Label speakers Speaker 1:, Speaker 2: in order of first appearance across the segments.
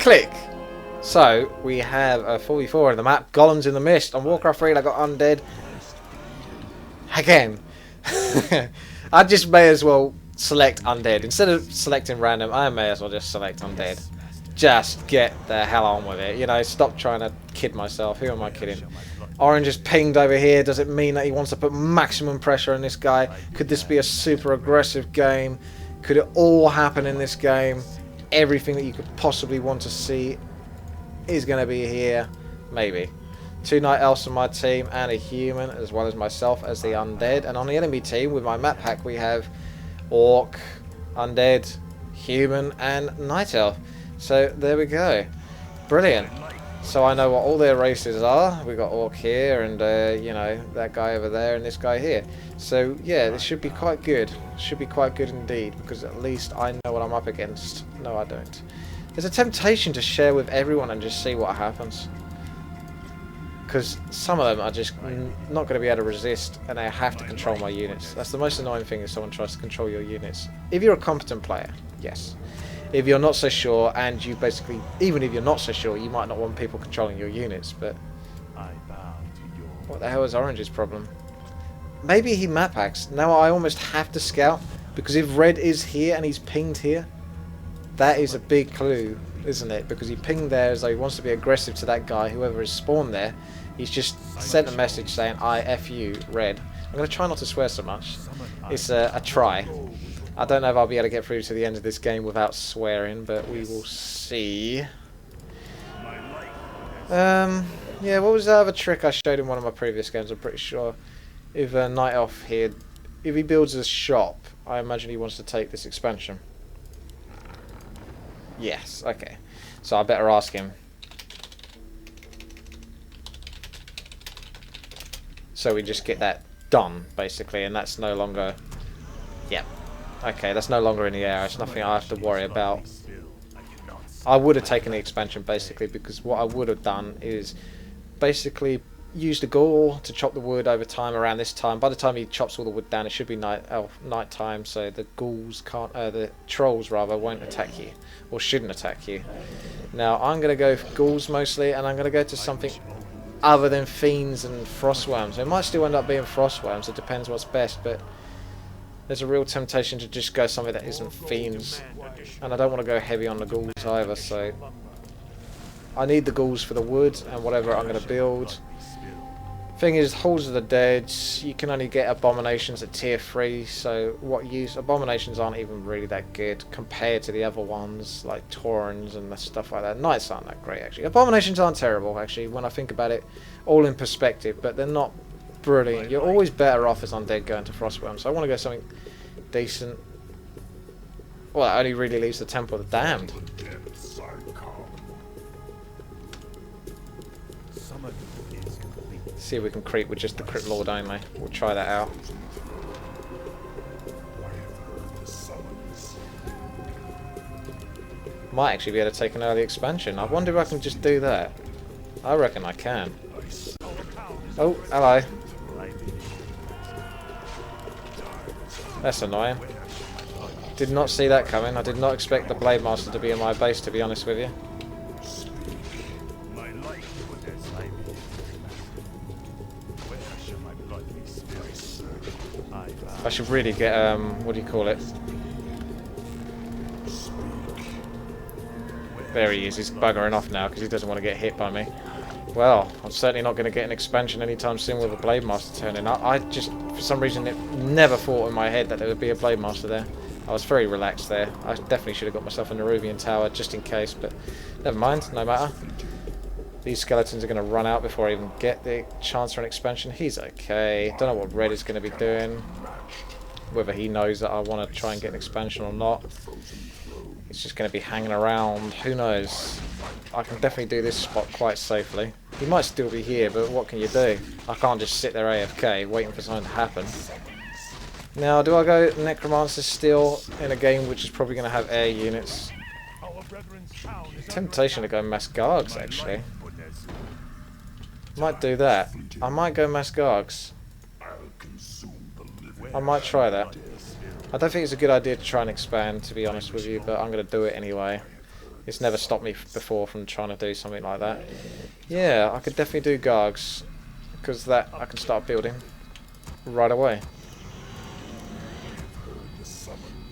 Speaker 1: Click. So we have a 44 in the map. Golems in the mist. On Warcraft 3 I got undead. Again. I just may as well select undead. Instead of selecting random, I may as well just select undead. Just get the hell on with it. You know, stop trying to kid myself. Who am I kidding? Orange is pinged over here. Does it mean that he wants to put maximum pressure on this guy? Could this be a super aggressive game? Could it all happen in this game? Everything that you could possibly want to see is going to be here. Maybe. 2 night elves on my team and a human, as well as myself as the undead. And on the enemy team with my map pack we have orc, undead, human and night elf. So there we go. Brilliant. So I know what all their races are. We've got orc here and you know, that guy over there and this guy here. So yeah, this should be quite good. Should be quite good indeed, because at least I know what I'm up against. No, I don't. There's a temptation to share with everyone and just see what happens. Because some of them are just not going to be able to resist, and they have to control my units. That's the most annoying thing, if someone tries to control your units. If you're a competent player, yes. If you're not so sure, and you basically, even if you're not so sure, you might not want people controlling your units, but what the hell is Orange's problem? Maybe he map hacks. Now I almost have to scout, because if Red is here and he's pinged here, that is a big clue, isn't it? Because he pinged there as though he wants to be aggressive to that guy, whoever is spawned there. He's just sent a message saying, I F you, Red. I'm going to try not to swear so much. It's a try. I don't know if I'll be able to get through to the end of this game without swearing, but we will see. Yeah, what was the other trick I showed in one of my previous games? I'm pretty sure if a Night Elf here, if he builds a shop, I imagine he wants to take this expansion. Yes, okay. So I better ask him. So we just get that done, basically, and that's no longer... Yep. Okay, that's no longer in the air. It's nothing I have to worry about. I would have taken the expansion, basically, because what I would have done is basically use the ghoul to chop the wood over time around this time. By the time he chops all the wood down, it should be night time, so the ghouls can't, the trolls rather, won't attack you, or shouldn't attack you. Now I'm going to go for ghouls mostly, and I'm going to go to something other than fiends and frostworms. It might still end up being frostworms. It depends what's best, but there's a real temptation to just go something that isn't fiends, and I don't want to go heavy on the ghouls either. So I need the ghouls for the wood and whatever I'm going to build. Thing is, Halls of the Dead, you can only get abominations at tier 3, so what use? Abominations aren't even really that good compared to the other ones, like Taurens and stuff like that. Knights aren't that great, actually. Abominations aren't terrible, actually, when I think about it, all in perspective, but they're not brilliant. You're always better off as undead going to Frostworm, so I want to go something decent. Well, it only really leaves the Temple of the Damned. See if we can creep with just the Crypt Lord only. We'll try that out. Might actually be able to take an early expansion. I wonder if I can just do that. I reckon I can. Oh, hello. That's annoying. Did not see that coming. I did not expect the Blade Master to be in my base, to be honest with you. I should really get, what do you call it? There he is, he's buggering off now because he doesn't want to get hit by me. Well, I'm certainly not going to get an expansion anytime soon with a Blade Master turning up. I just, for some reason, it never thought in my head that there would be a Blade Master there. I was very relaxed there. I definitely should have got myself a Nerubian Tower just in case, but never mind, no matter. These skeletons are going to run out before I even get the chance for an expansion. He's okay. Don't know what Red is going to be doing. Whether he knows that I want to try and get an expansion or not. He's just going to be hanging around. Who knows? I can definitely do this spot quite safely. He might still be here, but what can you do? I can't just sit there AFK waiting for something to happen. Now, do I go Necromancer still in a game which is probably going to have air units? Temptation to go Mass Gargs, actually. Might do that. I might go Mass Gargs. I might try that. I don't think it's a good idea to try and expand, to be honest with you, but I'm going to do it anyway. It's never stopped me before from trying to do something like that. Yeah, I could definitely do Gargs, because that I can start building right away.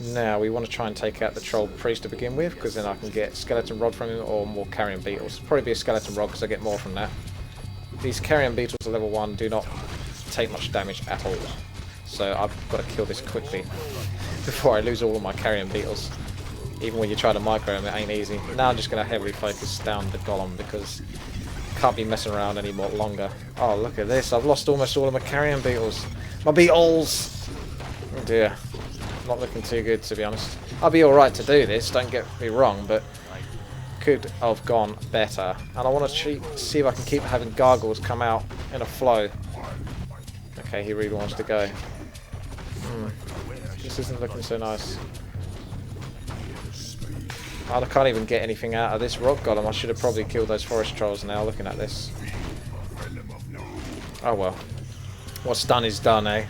Speaker 1: Now we want to try and take out the troll priest to begin with, because then I can get skeleton rod from him or more carrion beetles. Probably be a skeleton rod because I get more from that. These carrion beetles at level 1 do not take much damage at all, so I've got to kill this quickly before I lose all of my carrion beetles. Even when you try to micro them, it ain't easy. Now I'm just going to heavily focus down the golem because I can't be messing around any more longer. Oh, look at this. I've lost almost all of my carrion beetles. My beetles! Oh dear. Not looking too good, to be honest. I'll be alright to do this, don't get me wrong, but could have gone better. And I want to see if I can keep having gargoyles come out in a flow. Okay, he really wants to go. This isn't looking so nice. I can't even get anything out of this rock golem. I should have probably killed those forest trolls now, looking at this. Oh well. What's done is done, eh?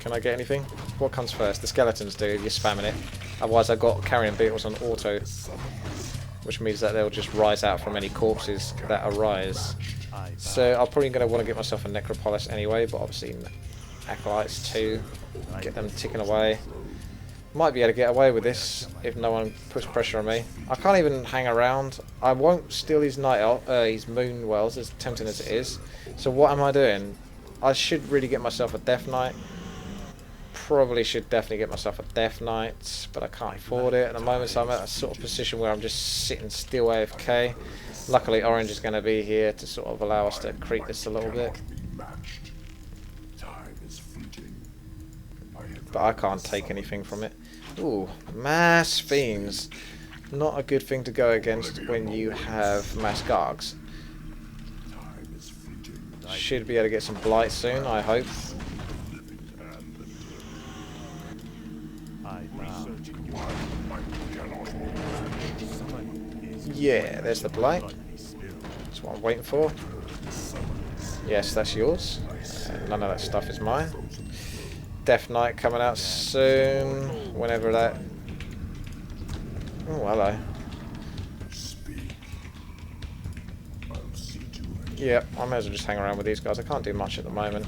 Speaker 1: Can I get anything? What comes first? The skeletons do, you're spamming it. Otherwise I've got carrion beetles on auto, which means that they'll just rise out from any corpses that arise. So I'm probably going to want to get myself a necropolis anyway, but obviously acolytes too. Get them ticking away. Might be able to get away with this if no one puts pressure on me. I can't even hang around. I won't steal his his moon wells, as tempting as it is. So what am I doing? I should really get myself a death knight. Probably should definitely get myself a death knight, but I can't afford it at the moment, so I'm at a sort of position where I'm just sitting still AFK. Luckily orange is going to be here to sort of allow us to creep this a little bit. But I can't take anything from it. Ooh, mass fiends. Not a good thing to go against when you have mass gargs. Should be able to get some blight soon, I hope. Yeah, there's the blight. That's what I'm waiting for. Yes, that's yours. None of that stuff is mine. Death Knight coming out soon. Whenever that... Oh, hello. Yep, I may as well just hang around with these guys. I can't do much at the moment.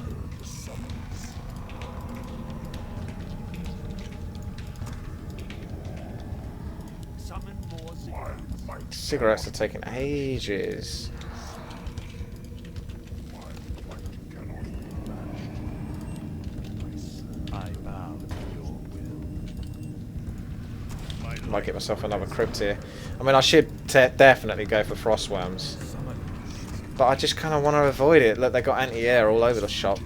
Speaker 1: Cigarettes are taking ages. Might get myself another crypt here. I mean, I should definitely go for frostworms, but I just kind of want to avoid it. Look, they got anti-air all over the shop,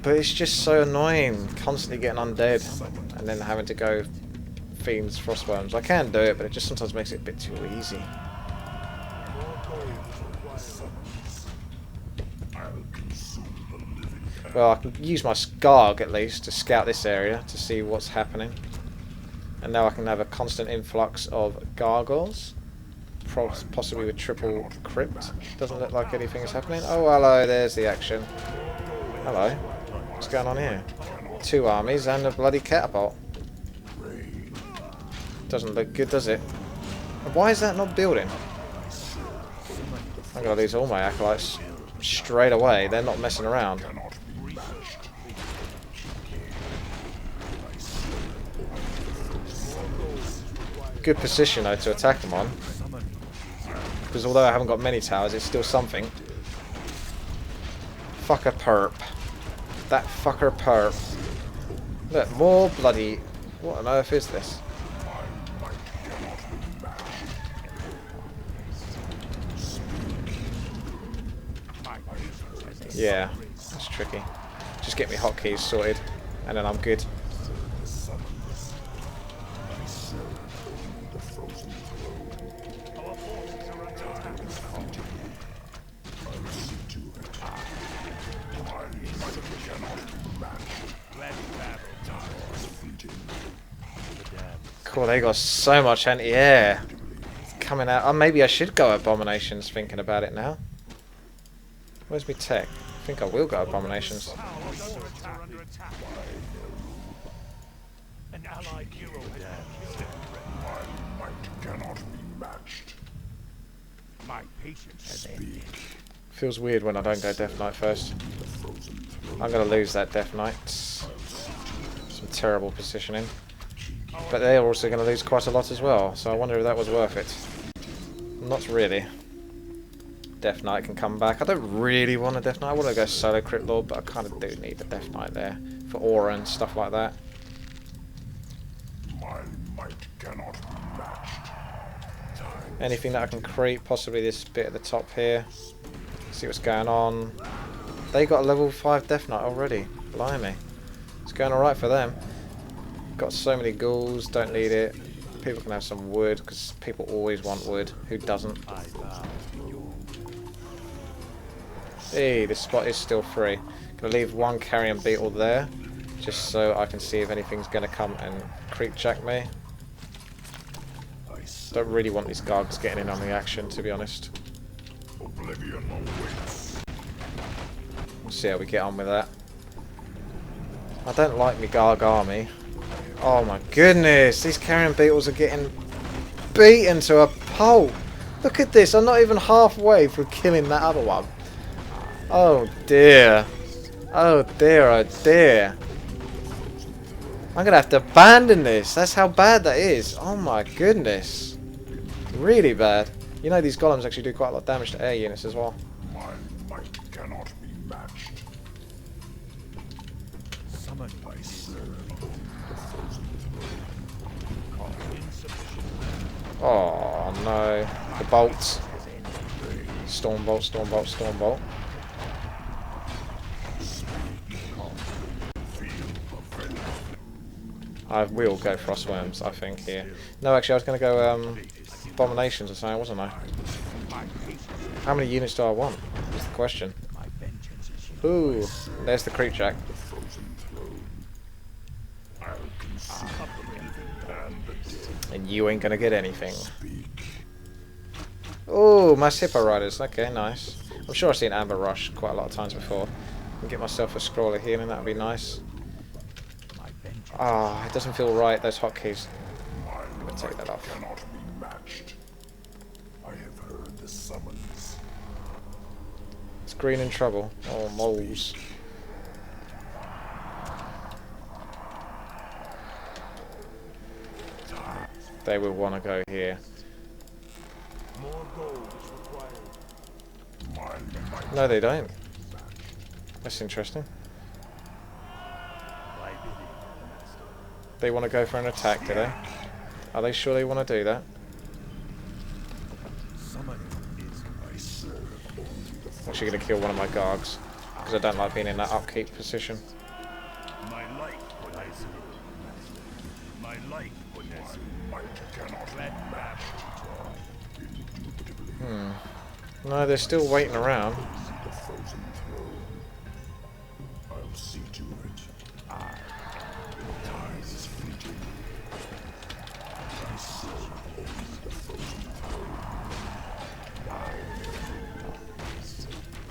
Speaker 1: but it's just so annoying constantly getting undead and then having to go fiends frostworms. I can do it, but it just sometimes makes it a bit too easy. Well, I can use my Skarg at least to scout this area to see what's happening. And now I can have a constant influx of gargoyles. Possibly with triple crypt. Doesn't look like anything is happening. Oh, hello, there's the action. Hello. What's going on here? 2 armies and a bloody catapult. Doesn't look good, does it? Why is that not building? I'm going to lose all my acolytes straight away. They're not messing around. Good position though to attack them on, because although I haven't got many towers, it's still something. Fucker perp. That fucker perp. Look, more bloody... What on earth is this? Yeah, that's tricky. Just get me hotkeys sorted, and then I'm good. Cool, they got so much anti-air coming out. Oh, maybe I should go abominations, thinking about it now. Where's my tech? I think I will go abominations.
Speaker 2: attack. An allied hero has been killed.
Speaker 3: My might cannot be matched.
Speaker 2: My patience has ended.
Speaker 1: Feels weird when I don't go Death Knight first. I'm going to lose that Death Knight. Some terrible positioning. But they're also going to lose quite a lot as well, so I wonder if that was worth it. Not really. Death Knight can come back. I don't really want a Death Knight. I want to go solo Crit Lord, but I kind of do need a Death Knight there for aura and stuff like that.
Speaker 3: My might cannot be matched.
Speaker 1: Anything that I can creep, possibly this bit at the top here. See what's going on. They got a level 5 Death Knight already. Blimey. It's going alright for them. Got so many ghouls, don't need it. People can have some wood, because people always want wood. Who doesn't? Hey, this spot is still free. Gonna leave one carrion beetle there, just so I can see if anything's gonna come and creep jack me. Don't really want these gargs getting in on the action, to be honest.
Speaker 3: Oblivion awaits.
Speaker 1: We'll see how we get on with that. I don't like me garg army. Oh my goodness, these carrion beetles are getting beaten to a pulp. Look at this, I'm not even halfway through killing that other one. Oh dear. Oh dear, oh dear. I'm gonna have to abandon this. That's how bad that is. Oh my goodness. Really bad. You know these golems actually do quite a lot of damage to air units as well.
Speaker 3: My might cannot be matched.
Speaker 2: Summon by
Speaker 1: Oh no. The bolts. Storm bolt, storm bolt, storm bolt. I will go Frostworms, I think, here. No, actually, I was going to go Abominations or something, wasn't I? How many units do I want? That's the question. Ooh, there's the creep jack. And you ain't going to get anything. Oh, mass hippo riders. Okay, nice. I'm sure I've seen Amber Rush quite a lot of times before. I can get myself a scroll of healing, that would be nice. Ah, it doesn't feel right, those hotkeys. I'm going to take that off.
Speaker 3: Cannot be matched. I have heard the summons.
Speaker 1: It's green in trouble. Oh, moles. They will want to go here.
Speaker 2: more gold is required.
Speaker 1: No, they don't. That's interesting. They want to go for an attack, do they? Are they sure they want to do that? I'm actually going to kill one of my gargs, because I don't like being in that upkeep position.
Speaker 2: My light when I see. My light when I see.
Speaker 1: No, they're still waiting around.
Speaker 3: I'll see to it.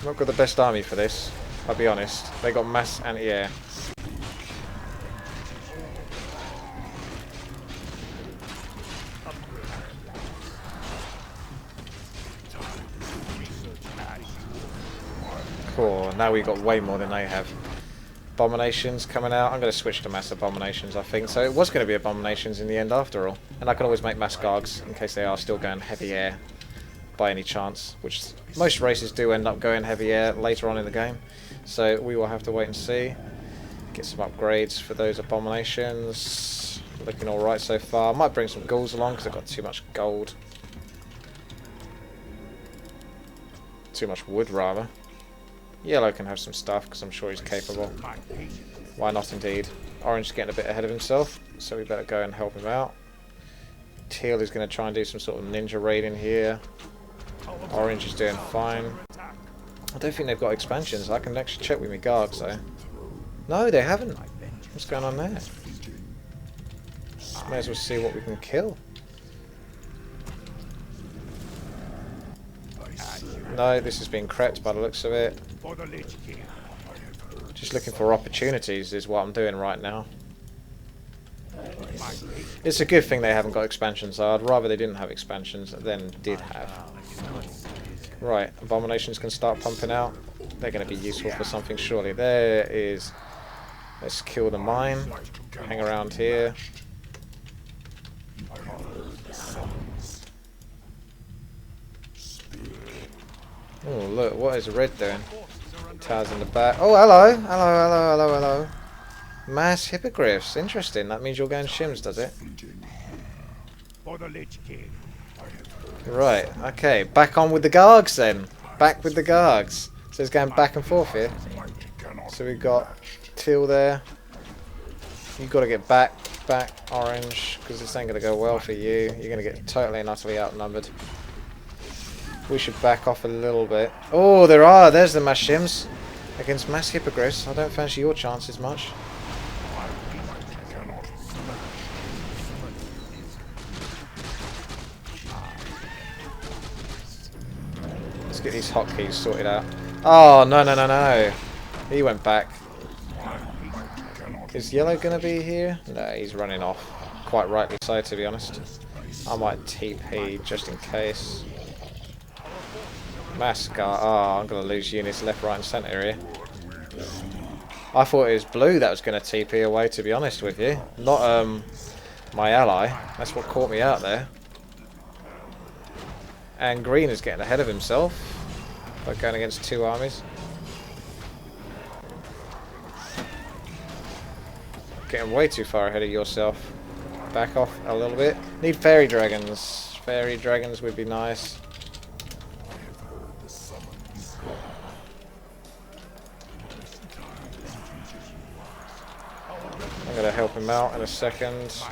Speaker 1: Not got the best army for this, I'll be honest. They got mass anti-air. Cool, now we've got way more than they have. Abominations coming out. I'm going to switch to mass abominations, I think. So it was going to be abominations in the end after all. And I can always make mass gargs in case they are still going heavy air by any chance. Which most races do end up going heavy air later on in the game. So we will have to wait and see. Get some upgrades for those abominations. Looking alright so far. I might bring some ghouls along because I've got too much gold. Too much wood rather. Yellow can have some stuff because I'm sure he's capable. Why not indeed? Orange is getting a bit ahead of himself, so we better go and help him out. Teal is going to try and do some sort of ninja raid in here. Orange is doing fine. I don't think they've got expansions. I can actually check with my gargs though. No, they haven't. What's going on there? May as well see what we can kill. No, this has been crept by the looks of it. Just looking for opportunities is what I'm doing right now. It's a good thing they haven't got expansions, so I'd rather they didn't have expansions than did have. Right, abominations can start pumping out. They're going to be useful for something surely. There is... Let's kill the mine. Hang around here. Oh look, what is red doing? Towers in the back. Oh hello! Hello, hello, hello, hello. Mass hippogriffs. Interesting. That means you're going shims, does it?
Speaker 2: For the Lich King.
Speaker 1: Right, okay. Back on with the Gargs then. Back with the Gargs. So it's going back and forth here. So we've got Teal there. You've got to get back, orange, because this ain't going to go well for you. You're going to get totally and utterly outnumbered. We should back off a little bit. Oh, there's the mass shims. Against mass hippogriffs. I don't fancy your chances much. Let's get these hotkeys sorted out. Oh, no, no, no, no. He went back. Is yellow going to be here? No, he's running off. Quite rightly so, to be honest. I might TP just in case. Massacre. Oh, I'm going to lose units left, right and centre here. I thought it was blue that was going to TP away, to be honest with you. Not my ally. That's what caught me out there. And green is getting ahead of himself by going against two armies. Getting way too far ahead of yourself. Back off a little bit. Need fairy dragons. Fairy dragons would be nice. I'm going to help him out in a second.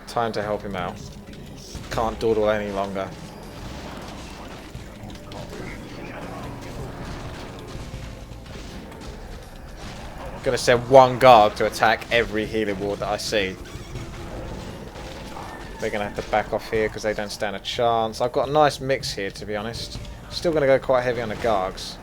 Speaker 1: Time to help him out. Can't dawdle any longer. I'm going to send one Garg to attack every healing ward that I see. They're going to have to back off here because they don't stand a chance. I've got a nice mix here, to be honest. Still going to go quite heavy on the Gargs.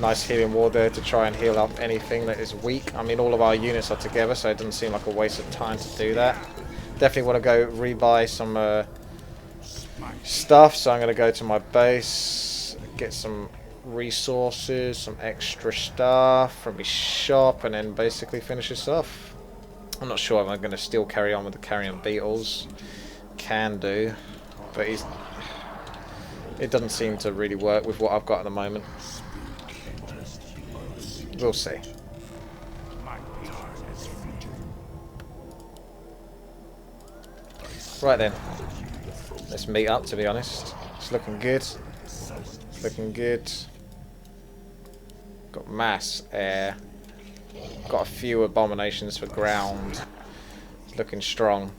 Speaker 1: Nice healing ward there to try and heal up anything that is weak. I mean, all of our units are together, so it doesn't seem like a waste of time to do that. Definitely want to go rebuy some stuff, so I'm going to go to my base, get some resources, some extra stuff from my shop, and then basically finish this off. I'm not sure if I'm going to still carry on with the carrion beetles. Can do, but it doesn't seem to really work with what I've got at the moment. We'll see. Right then, let's meet up, to be honest. It's looking good. It's looking good. Got mass air. Got a few abominations for ground. Looking strong.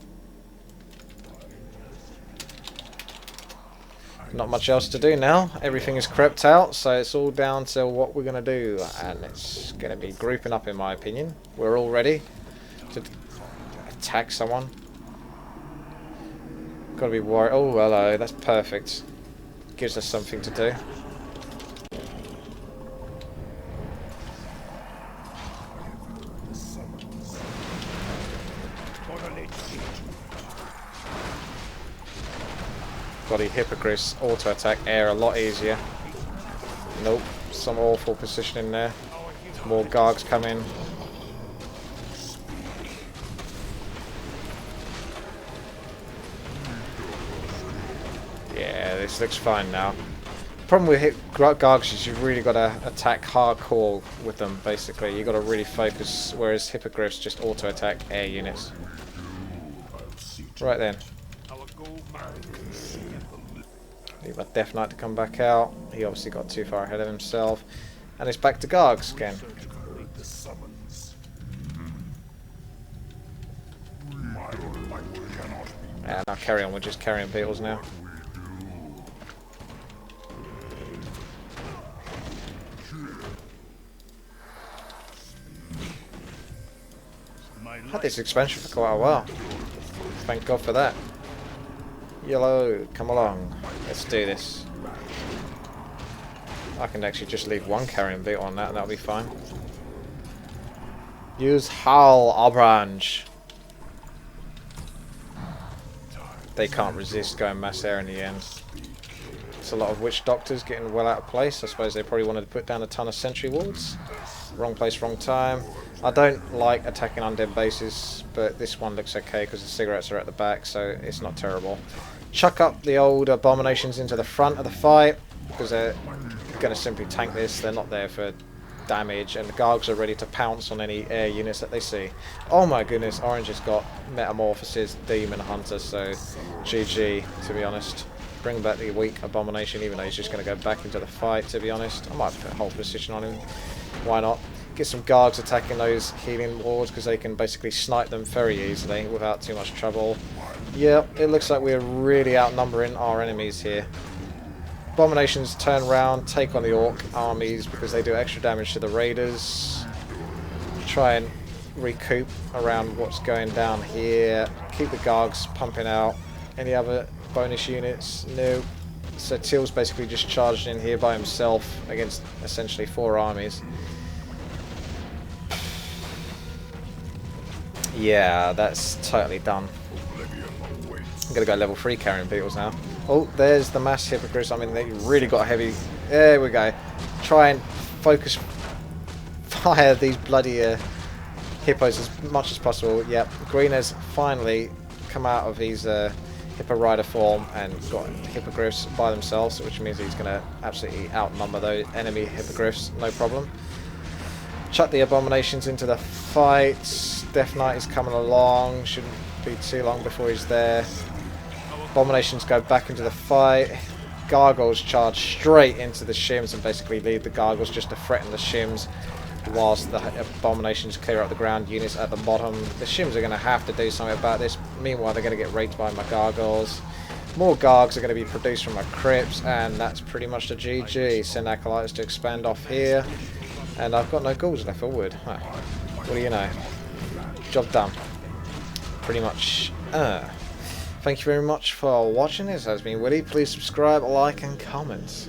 Speaker 1: Not much else to do now. Everything is crept out, so it's all down to what we're going to do. And it's going to be grouping up, in my opinion. We're all ready to attack someone. Got to be worried. Oh, hello. That's perfect. Gives us something to do. Bloody hippogriffs auto attack air a lot easier. Nope, some awful positioning there. More Gargs come in. Yeah, this looks fine now. Problem with Gargs is you've really got to attack hardcore with them, basically. You've got to really focus, whereas hippogriffs just auto attack air units. Right then. Need my Death Knight to come back out. He obviously got too far ahead of himself. And it's back to Gargs again. And I'll carry on, we're just carrying beetles now. I've had this expansion for quite a while. Thank God for that. Yellow, come along. Let's do this. I can actually just leave one carrying beetle on that and that'll be fine. Use Hull Orange. They can't resist going mass air in the end. It's a lot of witch doctors getting well out of place. I suppose they probably wanted to put down a ton of sentry wards. Wrong place, wrong time. I don't like attacking undead bases, but this one looks okay because the cigarettes are at the back, so it's not terrible. Chuck up the old abominations into the front of the fight because they're going to simply tank this. They're not there for damage, and the Gargs are ready to pounce on any air units that they see. Oh my goodness, Orange has got Metamorphosis, Demon Hunter, so GG, to be honest. Bring back the weak abomination, even though he's just going to go back into the fight, to be honest. I might put a whole position on him. Why not? Get some Gargs attacking those healing wards, because they can basically snipe them very easily without too much trouble. Yep, it looks like we're really outnumbering our enemies here. Abominations turn around, take on the Orc armies because they do extra damage to the Raiders. Try and recoup around what's going down here. Keep the Gargs pumping out. Any other bonus units? No. So Teal's basically just charged in here by himself against essentially 4 armies. Yeah, that's totally done. I'm gonna go level 3 carrying beetles now. Oh, there's the mass hippogriffs. I mean, they really got heavy. There we go. Try and focus fire these bloody hippos as much as possible. Yep, Green has finally come out of his hippo rider form and got hippogriffs by themselves, which means he's going to absolutely outnumber those enemy hippogriffs, no problem. Chuck the abominations into the fight. Death Knight is coming along. Shouldn't be too long before he's there. Abominations go back into the fight. Gargoyles charge straight into the shims and basically leave the gargoyles just to threaten the shims whilst the abominations clear up the ground units at the bottom. The shims are going to have to do something about this. Meanwhile, they're going to get raped by my gargoyles. More gargs are going to be produced from my crypts, and that's pretty much the GG. Send acolytes to expand off here, and I've got no ghouls left for wood. Huh. What do you know? Job done. Pretty much. Thank you very much for watching. This has been Willie. Please subscribe, like, and comment.